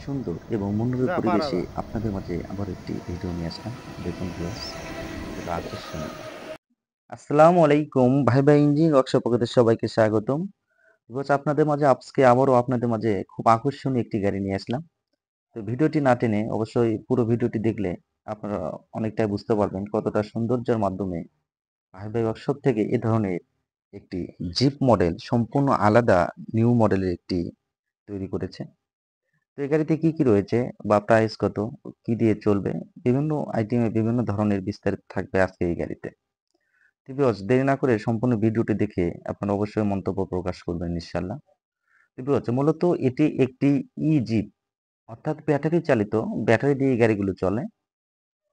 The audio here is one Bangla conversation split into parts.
সুন্দর এবং মনোরম পরিবেশে আপনাদের মাঝে আবার একটি ভিডিও নিয়ে আসলাম। দেখুন ভিউয়ার্স, কতটা আকর্ষণীয়। আসসালামু আলাইকুম ভাই ভাই ইঞ্জিনিয়ারিং ওয়ার্কশপ পক্ষ থেকে সবাইকে স্বাগতম। ভিউয়ার্স, আপনাদের মাঝে আজকে আবারও আপনাদের মাঝে খুব আকর্ষণীয় একটি গাড়ি নিয়ে আসলাম। তো ভিডিওটি না টেনে অবশ্যই পুরো ভিডিওটি দেখলে আপনারা অনেকটাই বুঝতে পারবেন কতটা সৌন্দর্যের মাধ্যমে ভাই ভাই ওয়ার্কশপ থেকে এ ধরনের একটি জিপ মডেল সম্পূর্ণ আলাদা নিউ মডেলের একটি তৈরি করেছে। তো এই গাড়িতে কি কি রয়েছে বা প্রাইস কত, কি দিয়ে চলবে, বিভিন্ন আইটেমে বিভিন্ন ধরনের বিস্তারিত থাকবে আজকে এই গাড়িতে। তো ভিউয়ার্স, দেরি না করে সম্পূর্ণ ভিডিওটি দেখে আপনারা অবশ্যই মন্তব্য প্রকাশ করবেন ইনশাআল্লাহ। তো ভিউয়ার্স, মূলত এটি একটি ই জিপ, অর্থাৎ ব্যাটারি চালিত, ব্যাটারি দিয়ে এই গাড়িগুলো চলে।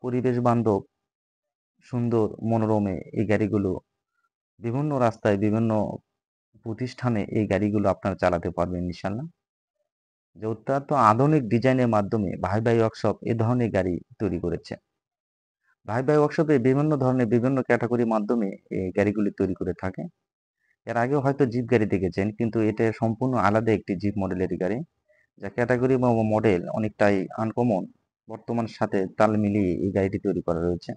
পরিবেশ বান্ধব, সুন্দর, মনোরমে এই গাড়িগুলো বিভিন্ন রাস্তায় বিভিন্ন প্রতিষ্ঠানে এই গাড়িগুলো আপনারা চালাতে পারবেন ইনশাআল্লাহ। যে অত্যন্ত আধুনিক ডিজাইনের মাধ্যমে ভাই ভাই ওয়ার্কশপ এ ধরনের গাড়ি তৈরি করেছে। ভাই ভাই ওয়ার্কশপে বিভিন্ন ধরনের বিভিন্ন ক্যাটাগরির মাধ্যমে এই গাড়িগুলি তৈরি করে থাকে। এর আগেও হয়তো জিপ গাড়ি দেখেছেন, কিন্তু এটা সম্পূর্ণ আলাদা একটি জিপ মডেলের গাড়ি, যা ক্যাটাগরি বা মডেল অনেকটাই আনকমন। বর্তমানের সাথে তাল মিলিয়ে এই গাড়িটি তৈরি করা রয়েছে।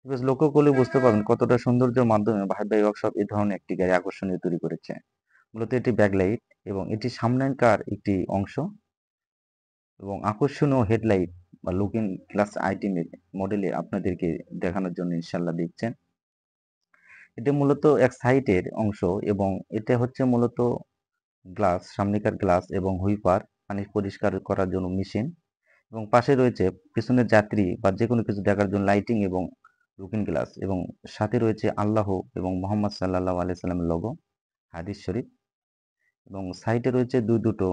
বেশ লক্ষ্য করলে বুঝতে পারবেন কতটা সৌন্দর্যের মাধ্যমে ভাই ভাই ওয়ার্কশপ এই ধরনের একটি গাড়ি আকর্ষণীয় তৈরি করেছে। মূলত এটি ব্যাকলাইট এবং এটি সামনেকার একটি অংশ এবং আকর্ষণীয় হেডলাইট বা লুকিং গ্লাস আইটেমের মডেলে আপনাদেরকে দেখানোর জন্য ইনশাল্লাহ দেখছেন। এটা মূলত এক সাইটের অংশ এবং এটা হচ্ছে মূলত গ্লাস, সামনেকার গ্লাস এবং হুইপার, পানি পরিষ্কার করার জন্য মেশিন, এবং পাশে রয়েছে পিছনের যাত্রী বা যে কোনো কিছু দেখার জন্য লাইটিং এবং লুকিং গ্লাস, এবং সাথে রয়েছে আল্লাহ এবং মোহাম্মদ সাল্লাহ আলিয়া সাল্লামের লোগো, হাদিস শরীফ, এবং সাইডে রয়েছে দুটো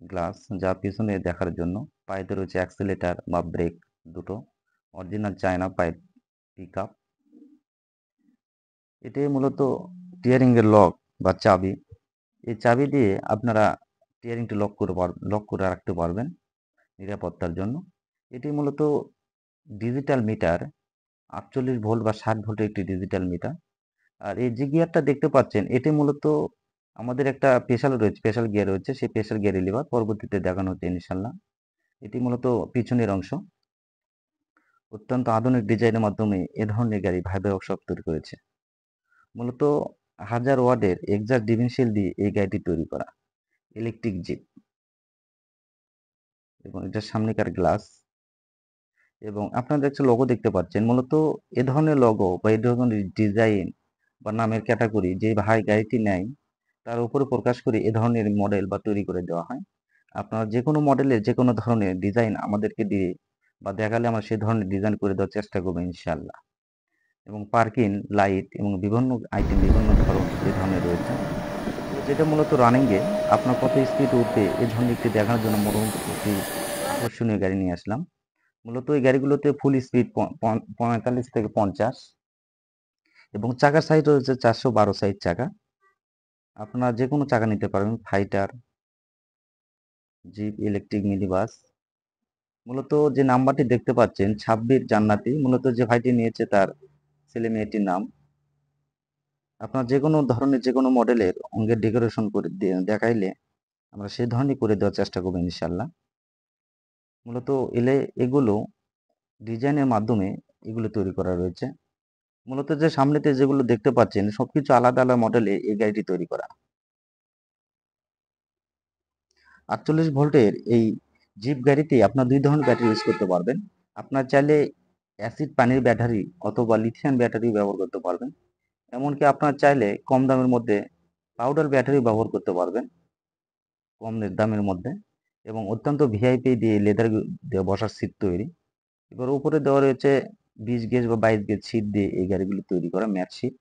গ্লাস যা পিছনে দেখার জন্য। পায়েতে রয়েছে অ্যাক্সিলেটার বা ব্রেক দুটো, original China pipe pick up. এটি মূলত টিয়ারিং এর লক বা চাবি। এই চাবি দিয়ে আপনারা টিয়ারিংটি লক করে রাখতে পারবেন নিরাপত্তার জন্য। এটি মূলত ডিজিটাল মিটার, 48 ভোল্ট বা 60 ভোল্টের একটি ডিজিটাল মিটার। আর এই যে গিয়ারটা দেখতে পাচ্ছেন, এটি মূলত আমাদের একটা স্পেশাল গিয়ার রয়েছে, সেই স্পেশাল গিয়ারের লিভার পরবর্তীতে দেখানো হচ্ছে ইনশাল্লাহ। এটি মূলত পিছনের অংশ। অত্যন্ত আধুনিক ডিজাইনের মাধ্যমে এ ধরনের গাড়ি ভাই ভাই ওয়ার্কশপ তৈরি করেছে। মূলত 1000 ওয়াটের এক্সাক্ট ডিফেন্সিয়াল দিয়ে এই গাড়িটি তৈরি করা, ইলেকট্রিক জিপ, এবং এটার সামনেকার গ্লাস, এবং আপনারা একটা লোগো দেখতে পাচ্ছেন। মূলত এ ধরনের লোগো বা এই ধরনের ডিজাইন বা নামের ক্যাটাগরি যে ভাই গাড়িটি নেয় তার উপরে প্রকাশ করে এ ধরনের মডেল বা তৈরি করে দেওয়া হয়। আপনারা যে কোনো মডেলের যে কোনো ধরনের ডিজাইন আমাদেরকে দিয়ে বা দেখালে আমরা সেই ধরনের ডিজাইন করে দেওয়ার চেষ্টা করবো ইনশাআল্লাহ। এবং পার্কিং লাইট এবং বিভিন্ন আইটেম বিভিন্ন ধরন এ ধরনের রয়েছে। যেটা মূলত রানিংয়ে আপনার কত স্পিড উঠবে এ ধরনের একটি দেখানোর জন্য মোটামুটি একটি আকর্ষণীয় গাড়ি নিয়ে আসলাম। মূলত এই গাড়িগুলোতে ফুল স্পিড 45 থেকে 50, এবং চাকার সাইজ রয়েছে 412 সাইজ চাকা। আপনারা যে কোনো চাকা নিতে পারবেন, fighter, jeep, electric mini bus. মূলত যে নাম্বারটি দেখতে পাচ্ছেন 26 জান্নাতি, মূলত যে ভাইটি নিয়েছে তার ছেলে মেয়েটির নাম। আপনার যে কোনো ধরনের যে কোনো মডেলের অঙ্গের ডেকোরেশন করে দেখাইলে আমরা সেই ধরনের করে দেওয়ার চেষ্টা করবো ইনশাল্লাহ। মূলত এগুলো ডিজাইনের মাধ্যমে এগুলো তৈরি করা রয়েছে। মূলত যে সামনেতে যেগুলো দেখতে পাচ্ছেন সবকিছু আলাদা আলাদা মডেলে এই গাড়িটি তৈরি করা। 48 ভোল্টের এই জিপ গাড়িতে আপনার দুই ধরনের ব্যাটারি ইউজ করতে পারবেন। আপনার চাইলে অ্যাসিড পানির ব্যাটারি অথবা লিথিয়াম ব্যাটারি ব্যবহার করতে পারবেন। এমনকি আপনার চাইলে কম দামের মধ্যে পাউডার ব্যাটারি ব্যবহার করতে পারবেন, কম দামের মধ্যে। এবং অত্যন্ত ভিআইপি দিয়ে লেদার দিয়ে বসার সিট তৈরি। এবার উপরে দেওয়া রয়েছে 20 গেজ বা 22 গেজ সিট দিয়ে এই গাড়িগুলো তৈরি করা, ম্যাট সিট।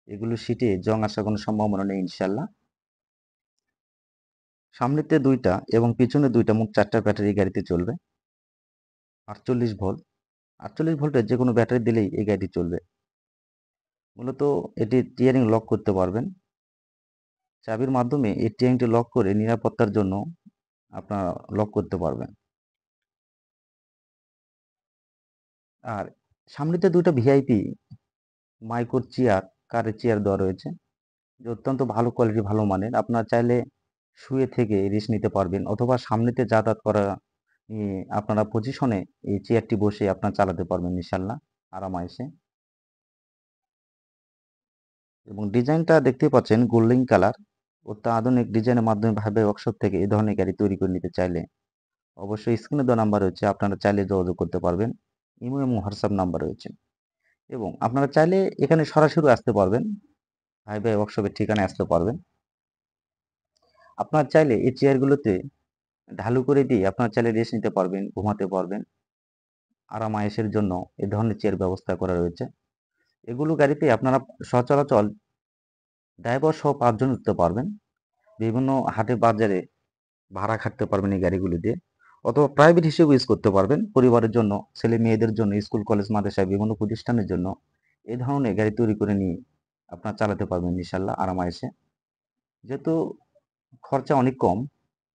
এগুলো সিটে জং আসার কোনো সম্ভাবনা নেই ইনশাল্লাহ। সামনেতে দুইটা এবং পিছনে দুইটা, মোট 4টা ব্যাটারি গাড়িতে চলবে। 48 ভোল্ট, 48 ভোল্টের যে কোনো ব্যাটারি দিলেই এই গাড়িটি চলবে। মূলত এটি টিয়ারিং লক করতে পারবেন। চাবির মাধ্যমে এই টিয়ারিংটি লক করে নিরাপত্তার জন্য আপনারা লক করতে পারবেন। আর সামনেতে দুইটা ভিআইপি মাইক্রো চেয়ার, কারের চেয়ার দেওয়া রয়েছে, যে অত্যন্ত ভালো কোয়ালিটি ভালো মানের। আপনারা চাইলে শুয়ে থেকে রেস্ট নিতে পারবেন, অথবা সামনেতে যাতায়াত করা নিয়ে আপনারা পজিশনে এই চেয়ারটি বসে আপনারা চালাতে পারবেন ইনশাল্লাহ আরামায়েশে। এবং ডিজাইনটা দেখতে পাচ্ছেন গোল্ডেন কালার, অত্যাধুনিক ডিজাইনের মাধ্যমে ভাবে ওয়ার্কশপ থেকে এই ধরনের গাড়ি তৈরি করে নিতে চাইলে অবশ্যই স্ক্রিনে দেওয়া নাম্বার রয়েছে, আপনারা চাইলে যোগাযোগ করতে পারবেন। ইমো এবং হোয়াটসঅ্যাপ নাম্বার রয়েছে, এবং আপনারা চাইলে এখানে সরাসরি আসতে পারবেন, ভাই ওয়ার্কশপের ঠিকানায় আসতে পারবেন। আপনারা চাইলে এই চেয়ারগুলোতে ঢালু করে দিয়ে আপনারা চাইলে রেস্ট নিতে পারবেন, ঘুমাতে পারবেন। আরামায়েশের জন্য এই ধরনের চেয়ার ব্যবস্থা করা রয়েছে। এগুলো গাড়িতে আপনারা সচরাচর ড্রাইভার সহ ৫ জন উঠতে পারবেন। বিভিন্ন হাটে বাজারে ভাড়া খাটতে পারবেন এই গাড়িগুলি দিয়ে, অথবা প্রাইভেট হিসেবে ইউজ করতে পারবেন পরিবারের জন্য, ছেলে মেয়েদের জন্য, স্কুল কলেজ মাদ্রাসায় বিভিন্ন প্রতিষ্ঠানের জন্য এই ধরনের গাড়ি তৈরি করে নিয়ে আপনারা চালাতে পারবেন ইনশাল্লাহ আরামায়েশে। যেহেতু খরচা অনেক কম,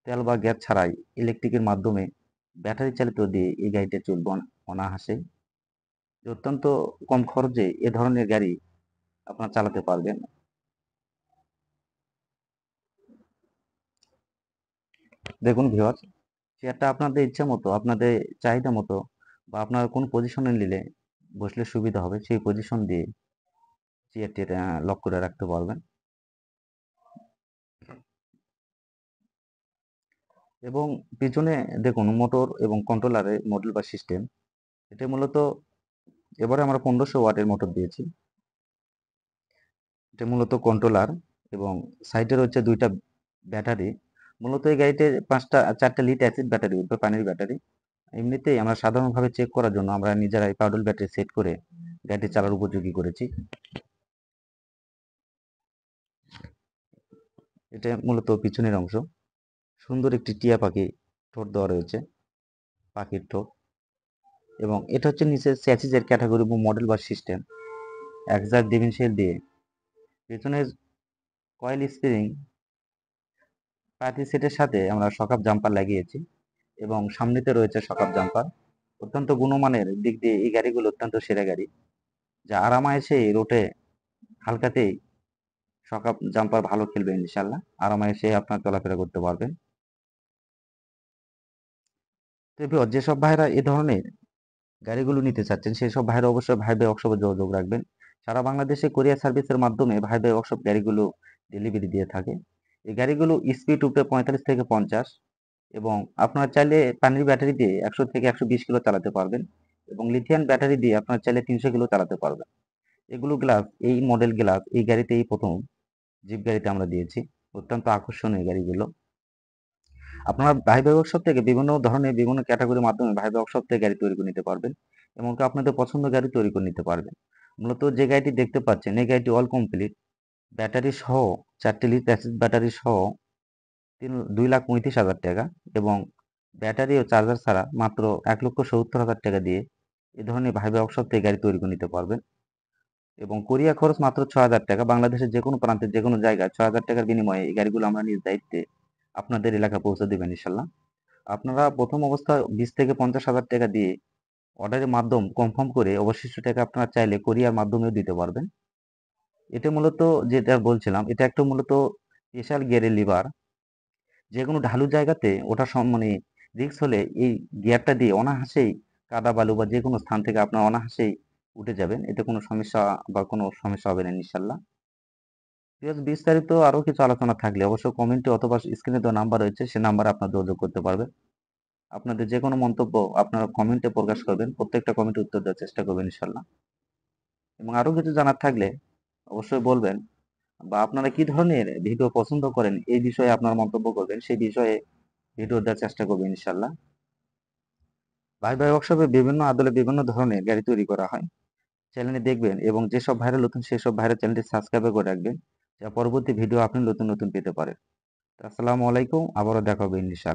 তেল বা গ্যাস ছাড়াই ইলেকট্রিকের মাধ্যমে ব্যাটারি চালিত দিয়ে এই গাড়িটা চলবে অনায়াসে। অত্যন্ত কম খরচে এ ধরনের গাড়ি আপনারা চালাতে পারবেন। দেখুন ভিউয়ার্স, চেয়ারটা আপনাদের ইচ্ছা মতো, আপনাদের চাহিদা মতো, বা আপনারা কোন পজিশনে নিলে বসলে সুবিধা হবে সেই পজিশন দিয়ে চেয়ারটি লক করে রাখতে পারবেন। এবং পিছনে দেখুন মোটর এবং কন্ট্রোলারের মডেল বা সিস্টেম, এটা মূলত এবারে আমরা 1500 ওয়াটের মোটর দিয়েছি। এটা মূলত কন্ট্রোলার, এবং সাইডে রয়েছে 2টা ব্যাটারি। মূলত এই গাড়িতে 4টা লিড অ্যাসিড ব্যাটারি উঠবে, পানির ব্যাটারি। এমনিতেই আমরা সাধারণভাবে চেক করার জন্য আমরা নিজেরাই পাউডার ব্যাটারি সেট করে গাড়িটি চালার উপযোগী করেছি। এটা মূলত পিছনের অংশ। সুন্দর একটি টিয়া পাখি ঠোঁট দেওয়া রয়েছে, পাখির ঠোঁট। এবং এটা হচ্ছে নিচে স্যাচিসের ক্যাটাগরি এবং মডেল বা সিস্টেম, একজাক্ট ডিমেনশিয়াল দিয়ে পেছনের কয়েল স্প্রিং পাতি সেটের সাথে আমরা সকাপ জাম্পার লাগিয়েছি, এবং সামনেতে রয়েছে সকাপ জাম্পার। অত্যন্ত গুণমানের দিক দিয়ে এই গাড়িগুলো অত্যন্ত সেরা গাড়ি, যা আরামায়েশে রোডে হালকাতেই সকাপ জাম্পার ভালো খেলবে ইনশাল্লাহ, আরামায়েশে আপনার চলাফেরা করতে পারবেন। তো যেসব ভাইরা এ ধরনের গাড়িগুলো নিতে চাচ্ছেন সেসব ভাইরা অবশ্যই ভাই ভাই ওয়ার্কশপে যোগাযোগ রাখবেন। সারা বাংলাদেশে কোরিয়ার সার্ভিসের মাধ্যমে ভাই ভাই ওয়ার্কশপ গাড়িগুলো ডেলিভারি দিয়ে থাকে। এই গাড়িগুলো স্পিড উপরে 45 থেকে 50, এবং আপনারা চাইলে পানির ব্যাটারি দিয়ে 100 থেকে 120 কিলো চালাতে পারবেন, এবং লিথিয়াম ব্যাটারি দিয়ে আপনারা চাইলে 300 কিলো চালাতে পারবেন। এগুলো গ্লাস, এই মডেল গ্লাস এই গাড়িতে এই প্রথম জিপ গাড়িতে আমরা দিয়েছি। অত্যন্ত আকর্ষণীয় গাড়িগুলো। আপনারা ভাই ভাই ওয়ার্কশপ থেকে বিভিন্ন ধরনের বিভিন্ন ক্যাটাগরির মাধ্যমে ভাই ভাই ওয়ার্কশপ থেকে গাড়ি তৈরি করে নিতে পারবেন, এমনকি আপনাদের পছন্দ গাড়ি তৈরি করে নিতে পারবেন। মূলত যে গাড়িটি দেখতে পাচ্ছেন এই গাড়িটি অল কমপ্লিট ব্যাটারি সহ, 4টে লিড অ্যাসিড ব্যাটারি সহ 2,35,000 টাকা, এবং ব্যাটারি ও চার্জার ছাড়া মাত্র 1,70,000 টাকা দিয়ে এই ধরনের ভাই ভাই ওয়ার্কশপ থেকে গাড়ি তৈরি করে নিতে পারবেন। এবং কোরিয়া খরচ মাত্র 6,000 টাকা, বাংলাদেশের যে কোনো প্রান্তে যে কোনো জায়গায় 6,000 টাকার বিনিময়ে এই গাড়িগুলো আমরা নিজ দায়িত্বে আপনাদের এলাকা পৌঁছে দেবেন ইনশাল্লাহ। আপনারা প্রথম অবস্থা 20 থেকে 50,000 টাকা দিয়ে অর্ডারের মাধ্যম কনফার্ম করে অবশিষ্ট টাকা আপনারা চাইলে কোরিয়ার মাধ্যমেও দিতে পারবেন। এটা মূলত যেটা বলছিলাম, এটা একটা মূলত স্পেশাল গিয়ারের লিভার, যে কোনো ঢালু জায়গাতে ওটা মানে রিস্ক হলে এই গিয়ারটা দিয়ে অনায়াসেই কাদা বালু বা যে কোনো স্থান থেকে আপনার অনায়াসেই উঠে যাবেন, এতে কোনো সমস্যা বা কোনো সমস্যা হবে না ইনশাল্লাহ। বিস্তারিত আরো কিছু আলোচনা থাকলে অবশ্যই কমেন্টে অথবা স্ক্রিনে দেওয়া নাম্বার রয়েছে সে নাম্বারে আপনার যোগাযোগ করতে পারবেন। আপনাদের যে কোনো মন্তব্য আপনারা কমেন্টে প্রকাশ করবেন, প্রত্যেকটা কমেন্টে উত্তর দেওয়ার চেষ্টা করবেন ইনশাল্লাহ। এবং আরো কিছু জানার থাকলে অবশ্যই বলবেন, বা আপনারা কি ধরনের ভিডিও পছন্দ করেন এই বিষয়ে আপনার মন্তব্য করবেন, সেই বিষয়ে ভিডিও দেওয়ার চেষ্টা করবেন ইনশাল্লাহ। ভাই ভাই ওয়ার্কশপে বিভিন্ন আদলে বিভিন্ন ধরনের গাড়ি তৈরি করা হয়, চ্যানেলে দেখবেন, এবং যেসব ভাইরা নতুন সেসব ভাইরা চ্যানেলটি সাবস্ক্রাইব করে রাখবেন, যা পরবর্তী ভিডিও আপনি নতুন নতুন পেতে পারেন। আসসালামু আলাইকুম, আবারও দেখা হবে ইনশাআল্লাহ।